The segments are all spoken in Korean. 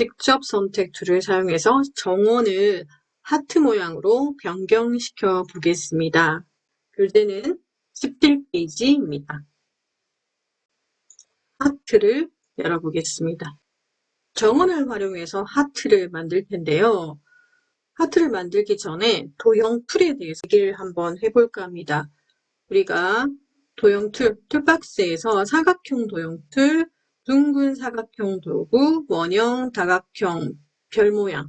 직접 선택 툴을 사용해서 정원을 하트 모양으로 변경시켜 보겠습니다. 교재는 17페이지입니다. 하트를 열어보겠습니다. 정원을 활용해서 하트를 만들 텐데요. 하트를 만들기 전에 도형 툴에 대해서 얘기를 한번 해볼까 합니다. 우리가 도형 툴박스에서 사각형 도형 툴, 둥근 사각형 도구, 원형, 다각형, 별 모양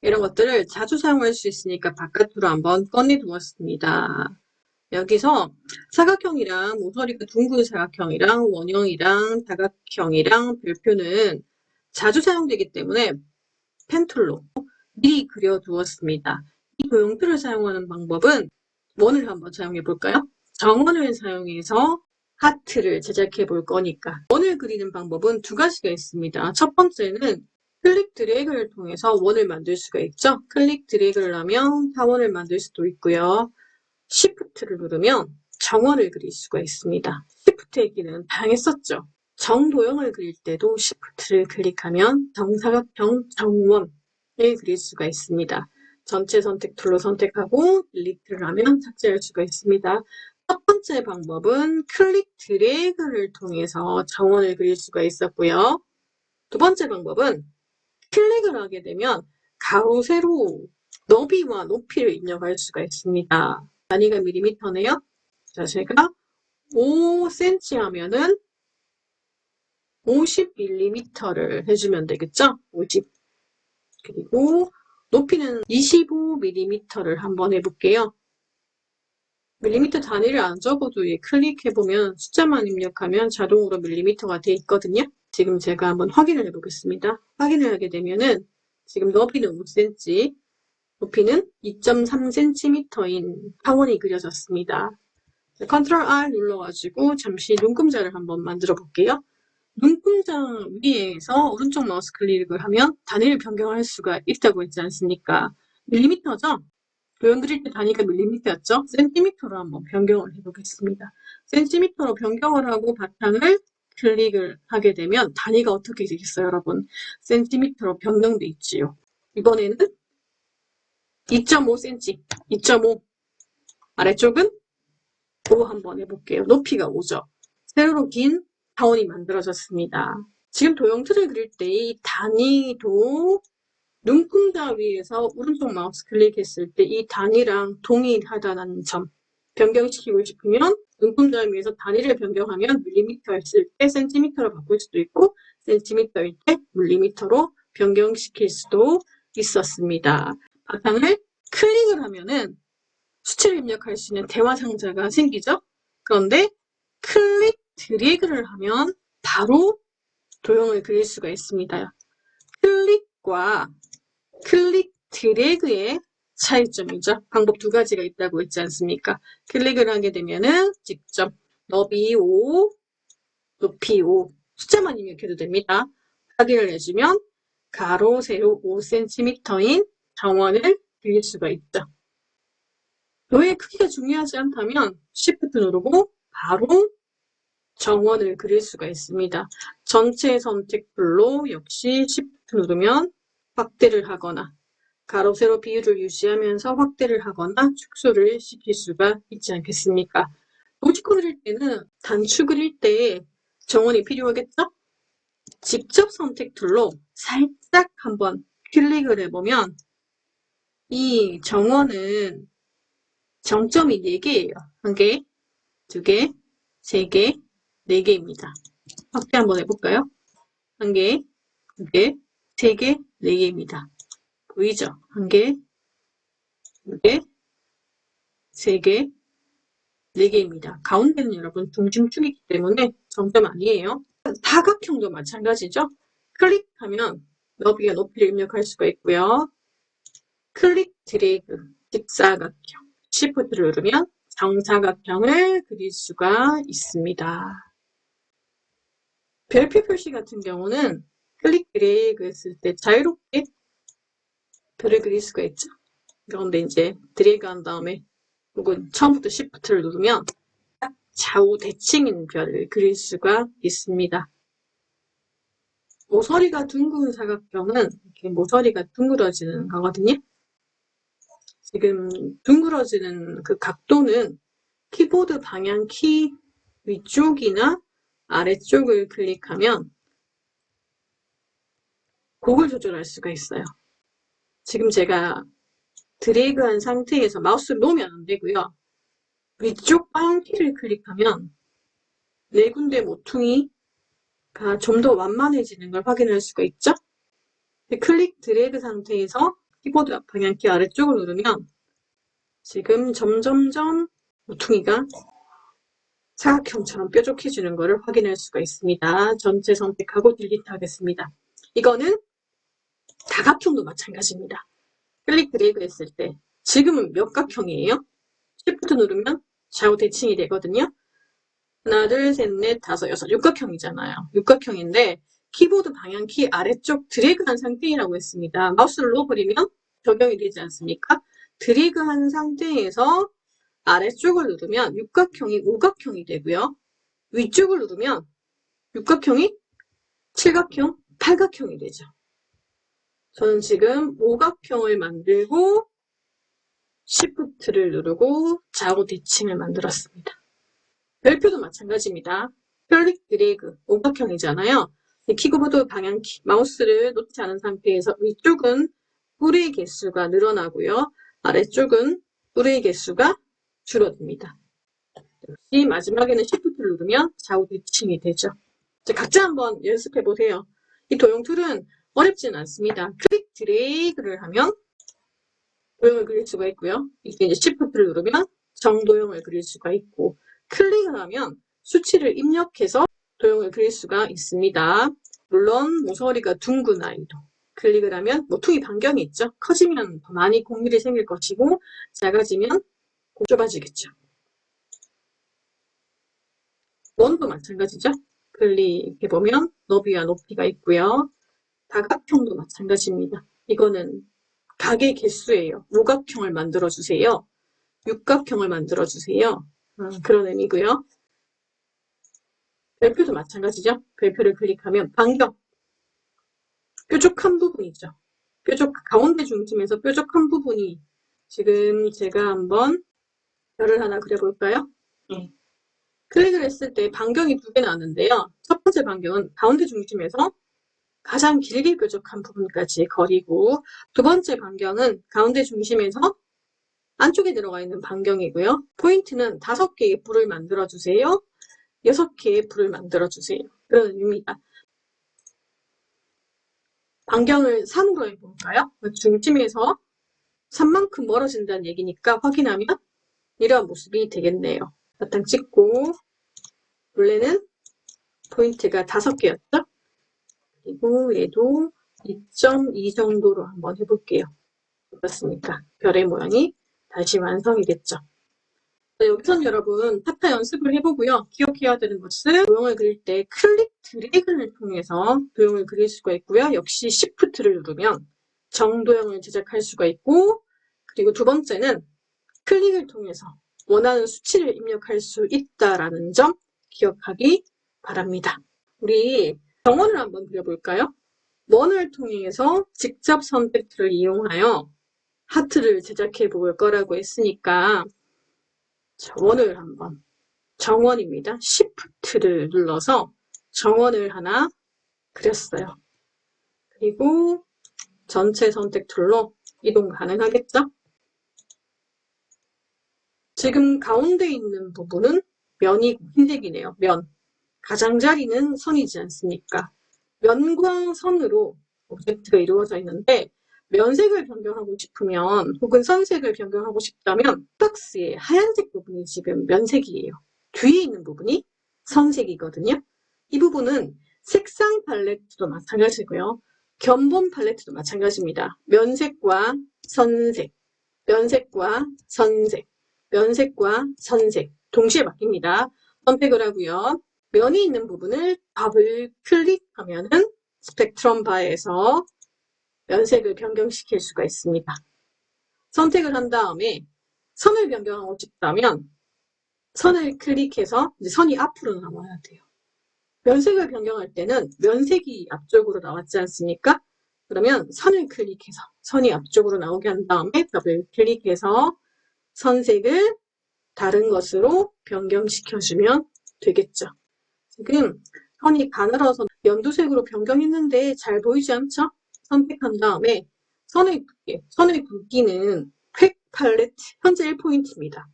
이런 것들을 자주 사용할 수 있으니까 바깥으로 한번 꺼내 두었습니다. 여기서 사각형이랑 모서리가 둥근 사각형이랑 원형이랑 다각형이랑 별표는 자주 사용되기 때문에 펜툴로 미리 그려두었습니다. 이 도형 툴을 사용하는 방법은 원을 한번 사용해 볼까요? 정원을 사용해서 하트를 제작해 볼 거니까 원을 그리는 방법은 두 가지가 있습니다. 첫 번째는 클릭 드래그를 통해서 원을 만들 수가 있죠. 클릭 드래그를 하면 타원을 만들 수도 있고요. Shift를 누르면 정원을 그릴 수가 있습니다. Shift의 기능은 다양했었죠. 정도형을 그릴 때도 Shift를 클릭하면 정사각형 정원을 그릴 수가 있습니다. 전체 선택 툴로 선택하고 딜리트를 하면 삭제할 수가 있습니다. 첫 번째 방법은 클릭 드래그를 통해서 정원을 그릴 수가 있었고요. 두 번째 방법은 클릭을 하게 되면 가로, 세로, 너비와 높이를 입력할 수가 있습니다. 단위가 밀리미터네요. 자, 제가 5cm 하면은 50mm를 해주면 되겠죠? 50. 그리고 높이는 25mm를 한번 해볼게요. 밀리미터 단위를 안 적어도 클릭해보면 숫자만 입력하면 자동으로 밀리미터가 돼 있거든요. 지금 제가 한번 확인을 해보겠습니다. 확인을 하게 되면은 지금 너비는 5cm, 높이는 2.3cm인 타원이 그려졌습니다. 컨트롤 R 눌러가지고 잠시 눈금자를 한번 만들어 볼게요. 눈금자 위에서 오른쪽 마우스 클릭을 하면 단위를 변경할 수가 있다고 했지 않습니까? 밀리미터죠? 도형 그릴 때 단위가 밀리미터였죠? 센티미터로 한번 변경을 해보겠습니다. 센티미터로 변경을 하고 바탕을 클릭을 하게 되면 단위가 어떻게 되겠어요, 여러분? 센티미터로 변경돼 있지요. 이번에는 2.5cm, 2.5. 아래쪽은 5 한번 해볼게요. 높이가 5죠. 세로로 긴 타원이 만들어졌습니다. 지금 도형 틀을 그릴 때 이 단위도 눈금자 위에서 오른쪽 마우스 클릭했을 때 이 단위랑 동일하다는 점 변경시키고 싶으면 눈금자 위에서 단위를 변경하면 밀리미터 했을 때 센티미터로 바꿀 수도 있고 센티미터일 때 밀리미터로 변경시킬 수도 있었습니다. 바탕을 클릭을 하면은 수치를 입력할 수 있는 대화 상자가 생기죠. 그런데 클릭 드래그를 하면 바로 도형을 그릴 수가 있습니다. 클릭과 클릭 드래그의 차이점이죠. 방법 두 가지가 있다고 했지 않습니까? 클릭을 하게 되면은 직접 너비 5, 높이 5, 숫자만 입력해도 됩니다. 확인을 해주면 가로, 세로 5cm인 정원을 그릴 수가 있죠. 도의 크기가 중요하지 않다면 Shift 누르고 바로 정원을 그릴 수가 있습니다. 전체 선택불로 역시 Shift 누르면 확대를 하거나 가로, 세로 비율을 유지하면서 확대를 하거나 축소를 시킬 수가 있지 않겠습니까? 도지코 그릴 때는 단추 그릴 때 정원이 필요하겠죠? 직접 선택 툴로 살짝 한번 클릭을 해보면 이 정원은 정점이 4개예요. 1개, 2개, 3개, 4개입니다. 확대 한번 해볼까요? 1개, 2개, 3개, 4개입니다. 보이죠? 1개, 2개, 3개, 4개입니다. 가운데는 여러분 중심축이기 때문에 정점 아니에요. 다각형도 마찬가지죠. 클릭하면 너비와 높이를 입력할 수가 있고요. 클릭 드래그, 직사각형. Shift를 누르면 정사각형을 그릴 수가 있습니다. 별표 표시 같은 경우는 클릭 드래그 했을 때 자유롭게 별을 그릴 수가 있죠. 그런데 이제 드래그 한 다음에 혹은 처음부터 Shift를 누르면 딱 좌우 대칭인 별을 그릴 수가 있습니다. 모서리가 둥근 사각형은 이렇게 모서리가 둥그러지는 거거든요. 지금 둥그러지는 그 각도는 키보드 방향키 위쪽이나 아래쪽을 클릭하면 곡을 조절할 수가 있어요. 지금 제가 드래그한 상태에서 마우스를 놓으면 안 되고요. 위쪽 방향키를 클릭하면 네 군데 모퉁이가 좀 더 완만해지는 걸 확인할 수가 있죠. 클릭 드래그 상태에서 키보드 방향키 아래쪽을 누르면 지금 점점점 모퉁이가 사각형처럼 뾰족해지는 것을 확인할 수가 있습니다. 전체 선택하고 딜리트 하겠습니다. 이거는 다각형도 마찬가지입니다. 클릭 드래그 했을 때 지금은 몇 각형이에요? Shift 누르면 좌우 대칭이 되거든요. 하나, 둘, 셋, 넷, 다섯, 여섯, 육각형이잖아요. 육각형인데 키보드 방향키 아래쪽 드래그한 상태라고 했습니다. 마우스를 놓아버리면 적용이 되지 않습니까? 드래그한 상태에서 아래쪽을 누르면 육각형이 오각형이 되고요. 위쪽을 누르면 육각형이 칠각형, 팔각형이 되죠. 저는 지금 오각형을 만들고 Shift를 누르고 좌우 대칭을 만들었습니다. 별표도 마찬가지입니다. 클릭 드래그 오각형이잖아요. 키보드 방향키 마우스를 놓지 않은 상태에서 위쪽은 뿌리의 개수가 늘어나고요. 아래쪽은 뿌리의 개수가 줄어듭니다. 역시 마지막에는 Shift를 누르면 좌우 대칭이 되죠. 각자 한번 연습해 보세요. 이 도형 툴은 어렵지는 않습니다. 클릭 드래그를 하면 도형을 그릴 수가 있고요. 이제 Shift를 누르면 정도형을 그릴 수가 있고 클릭을 하면 수치를 입력해서 도형을 그릴 수가 있습니다. 물론 모서리가 둥근 아이도 클릭을 하면 모퉁이 반경이 있죠. 커지면 더 많이 곡률이 생길 것이고 작아지면 좁아지겠죠. 원도 마찬가지죠. 클릭해보면 너비와 높이가 있고요. 다각형도 마찬가지입니다. 이거는 각의 개수예요. 오각형을 만들어주세요. 육각형을 만들어주세요. 그런 의미고요. 별표도 마찬가지죠. 별표를 클릭하면 반경, 뾰족한 부분이죠. 가운데 중심에서 뾰족한 부분이 지금 제가 한번 별을 하나 그려볼까요? 네. 클릭을 했을 때 반경이 두 개 나왔는데요. 첫 번째 반경은 가운데 중심에서 가장 길게 뾰족한 부분까지 거리고 두 번째 반경은 가운데 중심에서 안쪽에 들어가 있는 반경이고요. 포인트는 5개의 불을 만들어주세요. 6개의 불을 만들어주세요. 그런 의미입니다. 반경을 3으로 해볼까요? 중심에서 3만큼 멀어진다는 얘기니까 확인하면 이러한 모습이 되겠네요. 바탕 찍고 원래는 포인트가 5개였죠? 그리고 얘도 2.2 정도로 한번 해볼게요. 어떻습니까? 별의 모양이 다시 완성이 됐죠. 여기서는 여러분 파타 연습을 해보고요. 기억해야 되는 것은 도형을 그릴 때 클릭 드래그를 통해서 도형을 그릴 수가 있고요. 역시 Shift를 누르면 정도형을 제작할 수가 있고 그리고 두 번째는 클릭을 통해서 원하는 수치를 입력할 수 있다라는 점 기억하기 바랍니다. 우리 정원을 한번 그려볼까요? 원을 통해서 직접 선택툴을 이용하여 하트를 제작해 볼 거라고 했으니까 원을 한번 정원입니다. Shift를 눌러서 정원을 하나 그렸어요. 그리고 전체 선택 툴로 이동 가능하겠죠? 지금 가운데 있는 부분은 면이 흰색이네요. 면. 가장자리는 선이지 않습니까? 면과 선으로 오브젝트가 이루어져 있는데 면색을 변경하고 싶으면 혹은 선색을 변경하고 싶다면 박스의 하얀색 부분이 지금 면색이에요. 뒤에 있는 부분이 선색이거든요. 이 부분은 색상 팔레트도 마찬가지고요. 견본 팔레트도 마찬가지입니다. 면색과 선색, 면색과 선색, 면색과 선색 동시에 바뀝니다. 선택을 하고요. 면이 있는 부분을 더블 클릭하면은 스펙트럼 바에서 면색을 변경시킬 수가 있습니다. 선택을 한 다음에 선을 변경하고 싶다면 선을 클릭해서 이제 선이 앞으로 나와야 돼요. 면색을 변경할 때는 면색이 앞쪽으로 나왔지 않습니까? 그러면 선을 클릭해서 선이 앞쪽으로 나오게 한 다음에 더블 클릭해서 선색을 다른 것으로 변경시켜주면 되겠죠. 지금 선이 가늘어서 연두색으로 변경했는데 잘 보이지 않죠? 선택한 다음에 선의 굵기는 획 팔레트 현재 1포인트입니다.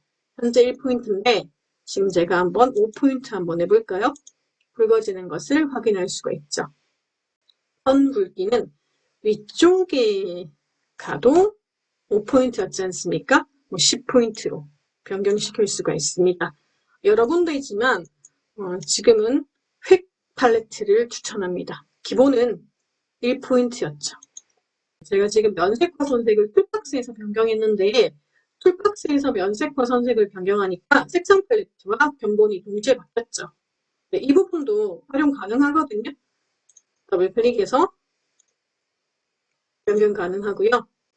현재 1포인트인데 지금 제가 한번 5포인트 한번 해볼까요? 굵어지는 것을 확인할 수가 있죠. 선 굵기는 위쪽에 가도 5포인트였지 않습니까? 10포인트로 변경시킬 수가 있습니다. 여러 군데이지만 지금은 획 팔레트를 추천합니다. 기본은 1포인트였죠. 제가 지금 면색과 선색을 툴박스에서 변경했는데 툴박스에서 면색과 선색을 변경하니까 색상 팔레트와 견본이 동시에 바뀌었죠. 네, 이 부분도 활용 가능하거든요. 더블 클릭해서 변경 가능하고요.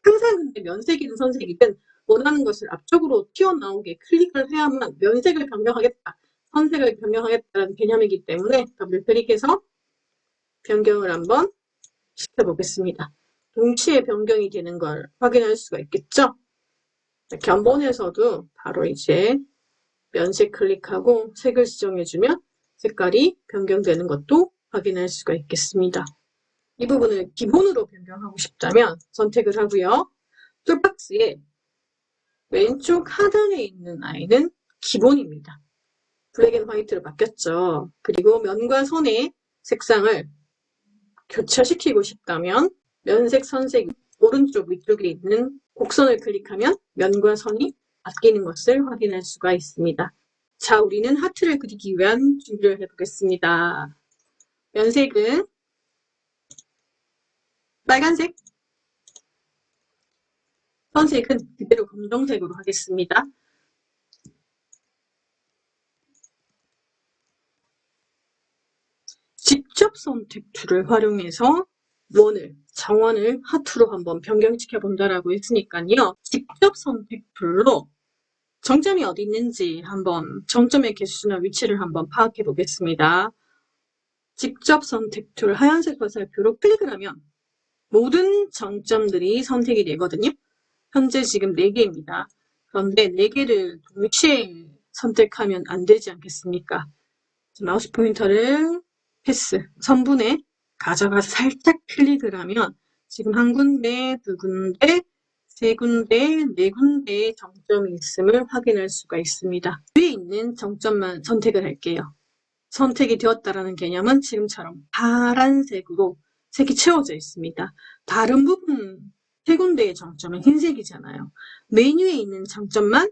항상 근데 면색이든 선색이든 원하는 것을 앞쪽으로 튀어나오게 클릭을 해야만 면색을 변경하겠다, 선색을 변경하겠다는 개념이기 때문에 더블 클릭해서 변경을 한번 시켜보겠습니다. 동시에 변경이 되는 걸 확인할 수가 있겠죠? 견본에서도 바로 이제 면색 클릭하고 색을 지정해주면 색깔이 변경되는 것도 확인할 수가 있겠습니다. 이 부분을 기본으로 변경하고 싶다면 선택을 하고요. 툴박스에 왼쪽 하단에 있는 아이는 기본입니다. 블랙 앤 화이트로 바뀌었죠. 그리고 면과 선의 색상을 교차시키고 싶다면 면색, 선색 오른쪽 위쪽에 있는 곡선을 클릭하면 면과 선이 바뀌는 것을 확인할 수가 있습니다. 자, 우리는 하트를 그리기 위한 준비를 해보겠습니다. 면색은 빨간색, 선색은 그대로 검정색으로 하겠습니다. 직접 선택 툴을 활용해서 정원을 하트로 한번 변경시켜 본다라고 했으니까요. 직접 선택 툴로 정점이 어디 있는지 한번 정점의 개수나 위치를 한번 파악해 보겠습니다. 직접 선택 툴 하얀색 화살표로 클릭을 하면 모든 정점들이 선택이 되거든요. 현재 지금 4개입니다. 그런데 4개를 동시에 선택하면 안 되지 않겠습니까? 마우스 포인터를 패스, 선분에 가져가서 살짝 클릭을 하면 지금 한 군데, 두 군데, 세 군데, 네 군데의 정점이 있음을 확인할 수가 있습니다. 위에 있는 정점만 선택을 할게요. 선택이 되었다라는 개념은 지금처럼 파란색으로 색이 채워져 있습니다. 다른 부분 세 군데의 정점은 흰색이잖아요. 메뉴에 있는 정점만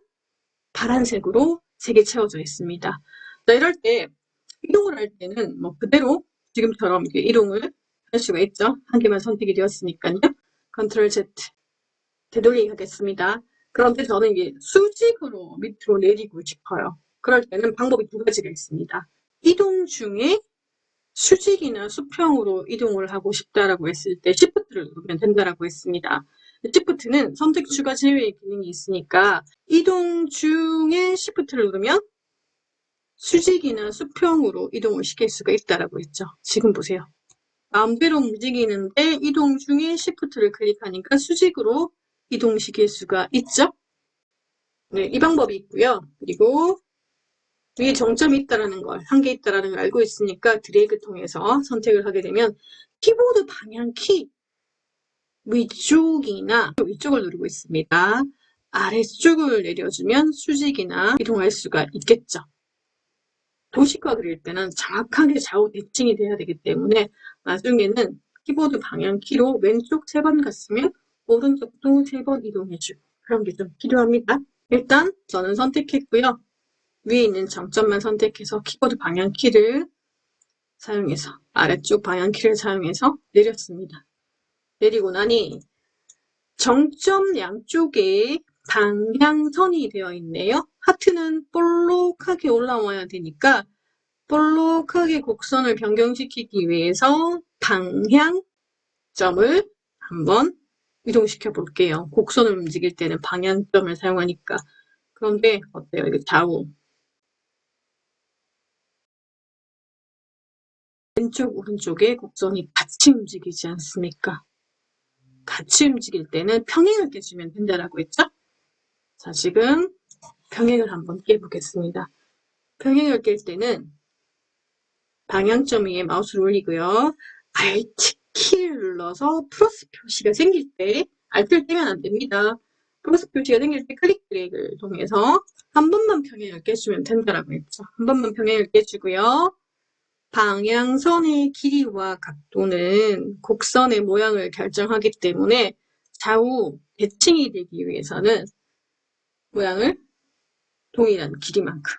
파란색으로 색이 채워져 있습니다. 자, 이럴 때 이동을 할 때는 그대로 지금처럼 이동을 할 수가 있죠. 한 개만 선택이 되었으니까요. 컨트롤 Z 되돌리기 하겠습니다. 그런데 저는 이게 수직으로 밑으로 내리고 싶어요. 그럴 때는 방법이 두 가지가 있습니다. 이동 중에 수직이나 수평으로 이동을 하고 싶다라고 했을 때 Shift를 누르면 된다라고 했습니다. Shift는 선택 추가 제외의 기능이 있으니까 이동 중에 Shift를 누르면 수직이나 수평으로 이동을 시킬 수가 있다라고 했죠. 지금 보세요. 마음대로 움직이는데 이동 중에 Shift를 클릭하니까 수직으로 이동시킬 수가 있죠. 네, 이 방법이 있고요. 그리고 위에 정점이 있다라는 걸, 한 개 있다라는 걸 알고 있으니까 드래그 통해서 선택을 하게 되면 키보드 방향키 위쪽을 누르고 있습니다. 아래쪽을 내려주면 수직이나 이동할 수가 있겠죠. 도식화 그릴 때는 정확하게 좌우 대칭이 돼야 되기 때문에 나중에는 키보드 방향키로 왼쪽 3번 갔으면 오른쪽도 3번 이동해주고 그런 게 좀 필요합니다. 일단 저는 선택했고요. 위에 있는 정점만 선택해서 키보드 방향키를 사용해서 아래쪽 방향키를 사용해서 내렸습니다. 내리고 나니 정점 양쪽에 방향선이 되어 있네요. 하트는 볼록하게 올라와야 되니까 볼록하게 곡선을 변경시키기 위해서 방향점을 한번 이동시켜 볼게요. 곡선을 움직일 때는 방향점을 사용하니까. 그런데 어때요? 이게 좌우 왼쪽 오른쪽에 곡선이 같이 움직이지 않습니까? 같이 움직일 때는 평행을 깨주면 된다라고 했죠? 자, 지금 평행을 한번 깨보겠습니다. 평행을 깰 때는 방향점 위에 마우스를 올리고요. Alt 키를 눌러서 플러스 표시가 생길 때 Alt를 떼면 안 됩니다. 플러스 표시가 생길 때 클릭 드래그를 통해서 한 번만 평행을 깨주면 된다라고 했죠. 한 번만 평행을 깨주고요. 방향선의 길이와 각도는 곡선의 모양을 결정하기 때문에 좌우 대칭이 되기 위해서는 모양을 동일한 길이만큼,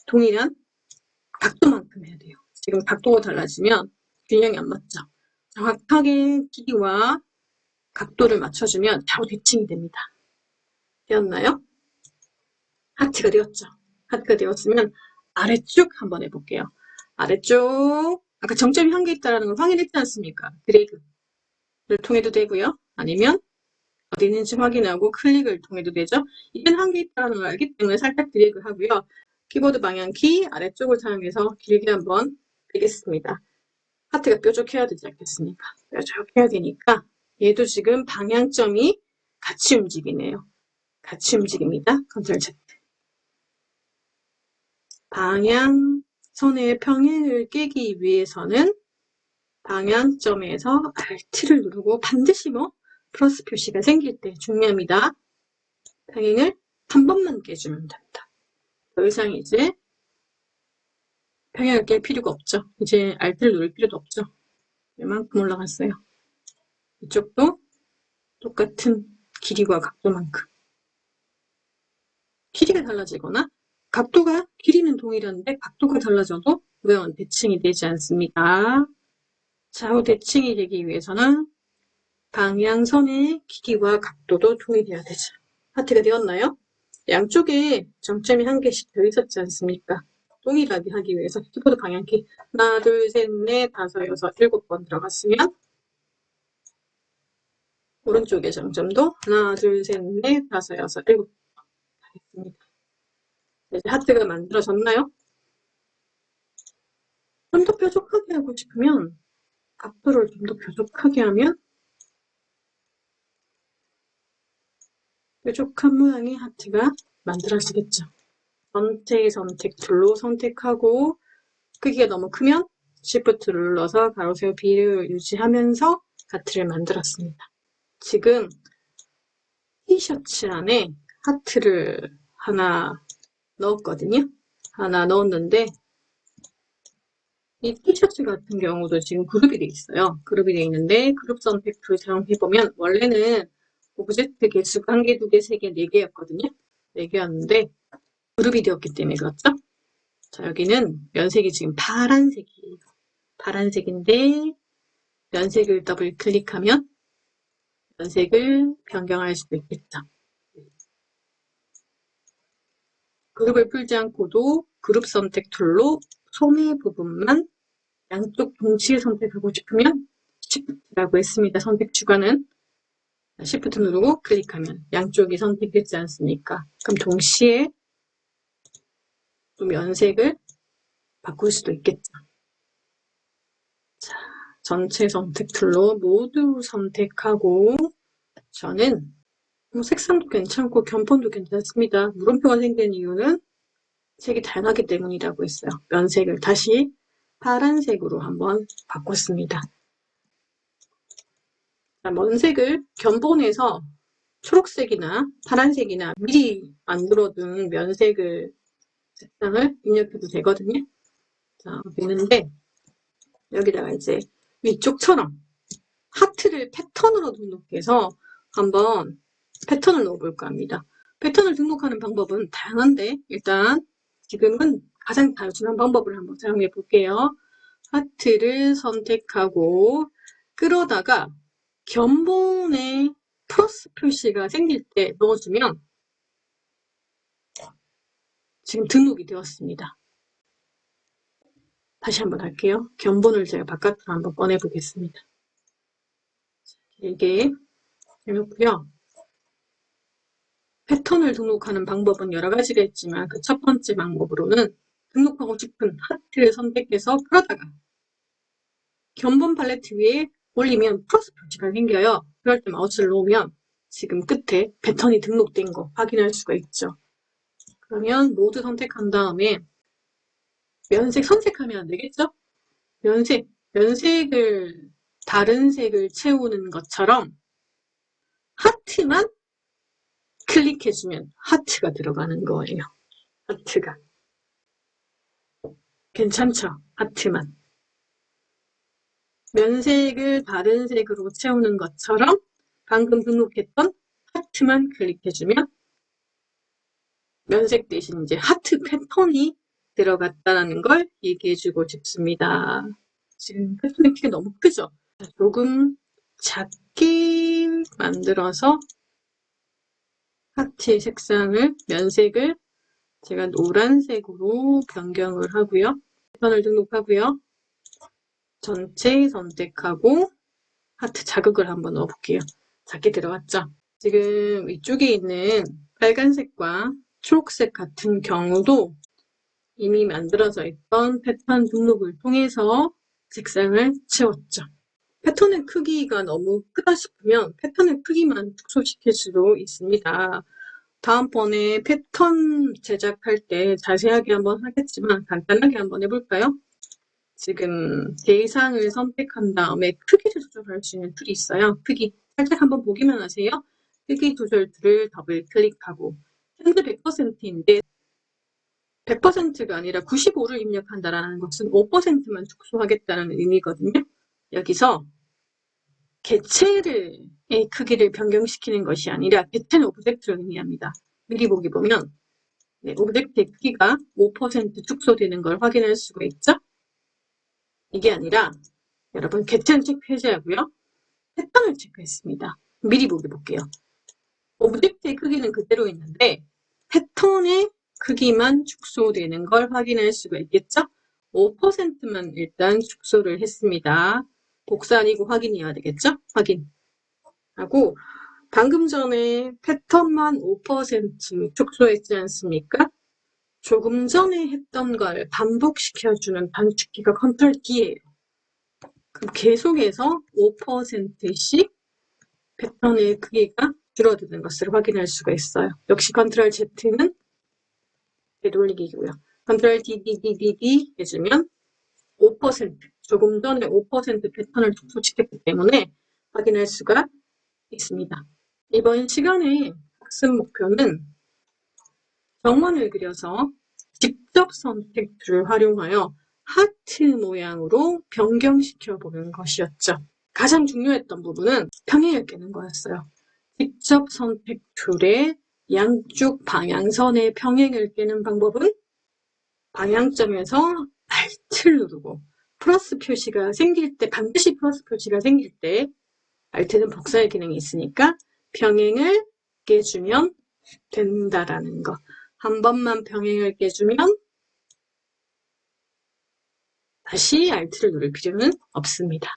동일한 각도만큼 해야 돼요. 지금 각도가 달라지면 균형이 안 맞죠. 정확하게 길이와 각도를 맞춰주면 좌우 대칭이 됩니다. 되었나요? 하트가 되었죠. 하트가 되었으면 아래쪽 한번 해볼게요. 아래쪽 아까 정점이 한 개 있다는 걸 확인했지 않습니까? 드래그를 통해도 되고요. 아니면 어디 있는지 확인하고 클릭을 통해도 되죠. 이건 한 개 있다는 걸 알기 때문에 살짝 드래그 하고요. 키보드 방향키 아래쪽을 사용해서 길게 한번 빼겠습니다. 하트가 뾰족해야 되지 않겠습니까? 뾰족해야 되니까 얘도 지금 방향점이 같이 움직이네요. 같이 움직입니다. 컨트롤 Z. 방향선의 평행을 깨기 위해서는 방향점에서 Alt를 누르고 반드시 플러스 표시가 생길 때 중요합니다. 평행을 한 번만 깨주면 됩니다. 더 이상 이제 평행을 깰 필요가 없죠. 이제 Alt를 누를 필요도 없죠. 이만큼 올라갔어요. 이쪽도 똑같은 길이와 각도만큼. 길이가 달라지거나 길이는 동일한데 각도가 달라져도 모양은 대칭이 되지 않습니다. 좌우 대칭이 되기 위해서는 방향선의 길이와 각도도 동일해야 되죠. 하트가 되었나요? 양쪽에 정점이 한 개씩 더 있었지 않습니까? 동일하게 하기 위해서 키보드 방향키 하나, 둘, 셋, 넷, 다섯, 여섯, 일곱 번 들어갔으면 오른쪽의 정점도 하나, 둘, 셋, 넷, 다섯, 여섯, 일곱 번 하겠습니다. 이제 하트가 만들어졌나요? 좀 더 뾰족하게 하고 싶으면 각도를 좀 더 뾰족하게 하면 뾰족한 모양의 하트가 만들어지겠죠. 전체 선택 툴로 선택하고 크기가 너무 크면 Shift를 눌러서 가로 세로 비율을 유지하면서 하트를 만들었습니다. 지금 티셔츠 안에 하트를 하나 넣었거든요. 하나 넣었는데 이 티셔츠 같은 경우도 지금 그룹이 돼 있어요. 그룹이 돼 있는데 그룹 선택 툴 사용해보면 원래는 오브젝트 개수가 1개, 2개, 3개, 4개였거든요. 4개였는데 그룹이 되었기 때문에 그렇죠. 자, 여기는 면색이 지금 파란색이에요. 파란색인데 면색을 더블 클릭하면 면색을 변경할 수도 있겠죠. 그룹을 풀지 않고도 그룹 선택 툴로 소매 부분만 양쪽 동시에 선택하고 싶으면 Shift라고 했습니다. 선택 주관은 Shift 누르고 클릭하면 양쪽이 선택되지 않습니까? 그럼 동시에 또 면색을 바꿀 수도 있겠죠. 자, 전체 선택 툴로 모두 선택하고 저는 색상도 괜찮고 견폰도 괜찮습니다. 물음표가 생긴 이유는 색이 다양하기 때문이라고 했어요. 면색을 다시 파란색으로 한번 바꿨습니다. 자, 면색을 견본에서 초록색이나 파란색이나 미리 만들어둔 면색을 색상을 입력해도 되거든요. 자, 있는데 여기다가 이제 위쪽처럼 하트를 패턴으로 등록해서 한번 패턴을 넣어볼까 합니다. 패턴을 등록하는 방법은 다양한데 일단 지금은 가장 단순한 방법을 한번 사용해 볼게요. 하트를 선택하고 끌어다가 견본에 플러스 표시가 생길 때 넣어주면 지금 등록이 되었습니다. 다시 한번 할게요. 견본을 제가 바깥으로 한번 꺼내 보겠습니다. 길게 해놓고요. 패턴을 등록하는 방법은 여러 가지가 있지만 그 첫 번째 방법으로는 등록하고 싶은 하트를 선택해서 끌어다가 견본 팔레트 위에 올리면 플러스 표시가 생겨요. 그럴 때 마우스를 놓으면 지금 끝에 패턴이 등록된 거 확인할 수가 있죠. 그러면 모두 선택한 다음에 면색 선택하면 안 되겠죠? 면색을 다른 색을 채우는 것처럼 하트만 클릭해주면 하트가 들어가는 거예요. 하트가. 괜찮죠? 하트만. 면색을 다른 색으로 채우는 것처럼 방금 등록했던 하트만 클릭해주면 면색 대신 이제 하트 패턴이 들어갔다는 걸 얘기해주고 싶습니다. 지금 패턴의 키가 너무 크죠? 조금 작게 만들어서 하트의 색상을, 면색을 제가 노란색으로 변경을 하고요. 패턴을 등록하고요. 전체 선택하고 하트 자극을 한번 넣어볼게요. 작게 들어갔죠? 지금 이쪽에 있는 빨간색과 초록색 같은 경우도 이미 만들어져 있던 패턴 등록을 통해서 색상을 채웠죠. 패턴의 크기가 너무 크다 싶으면 패턴의 크기만 축소시킬 수도 있습니다. 다음번에 패턴 제작할 때 자세하게 한번 하겠지만 간단하게 한번 해볼까요? 지금 대상을 선택한 다음에 크기를 조절할 수 있는 툴이 있어요. 크기 살짝 한번 보기만 하세요. 크기 조절 툴을 더블 클릭하고 현재 100%인데 100%가 아니라 95를 입력한다는 것은 5%만 축소하겠다는 의미거든요. 여기서 개체의 크기를 변경시키는 것이 아니라 개체는 오브젝트를 의미합니다. 미리 보기 보면 오브젝트의 크기가 5% 축소되는 걸 확인할 수가 있죠. 이게 아니라 여러분 개체는 체크해줘야고요. 패턴을 체크했습니다. 미리 보기 볼게요. 오브젝트의 크기는 그대로 있는데 패턴의 크기만 축소되는 걸 확인할 수가 있겠죠? 5%만 일단 축소를 했습니다. 복사 아니고 확인이어야 되겠죠? 확인하고 방금 전에 패턴만 5% 축소했지 않습니까? 조금 전에 했던 걸 반복시켜주는 단축키가 컨트롤 D예요. 그럼 계속해서 5%씩 패턴의 크기가 줄어드는 것을 확인할 수가 있어요. 역시 컨트롤 Z는 되돌리기고요. 컨트롤 DDDD 해주면 5% 조금 전에 5% 패턴을 축소시켰기 때문에 확인할 수가 있습니다. 이번 시간의 학습 목표는 정원을 그려서 직접 선택 툴을 활용하여 하트 모양으로 변경시켜 보는 것이었죠. 가장 중요했던 부분은 평행을 깨는 거였어요. 직접 선택 툴의 양쪽 방향선의 평행을 깨는 방법은 방향점에서 Alt를 누르고 플러스 표시가 생길 때, 반드시 플러스 표시가 생길 때 Alt는 복사의 기능이 있으니까 평행을 깨주면 된다라는 거. 한 번만 평행을 깨주면 다시 Alt를 누를 필요는 없습니다.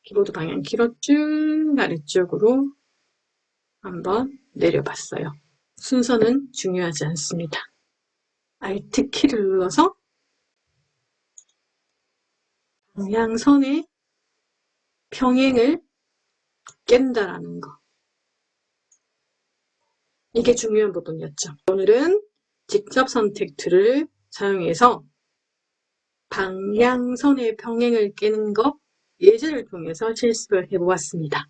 키보드 방향 키로 쭉 아래쪽으로 한번 내려봤어요. 순서는 중요하지 않습니다. Alt 키를 눌러서 방향선의 평행을 깬다라는 거. 이게 중요한 부분이었죠. 오늘은 직접 선택 툴을 사용해서 방향선의 평행을 깨는 거 예제를 통해서 실습을 해보았습니다.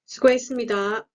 수고했습니다.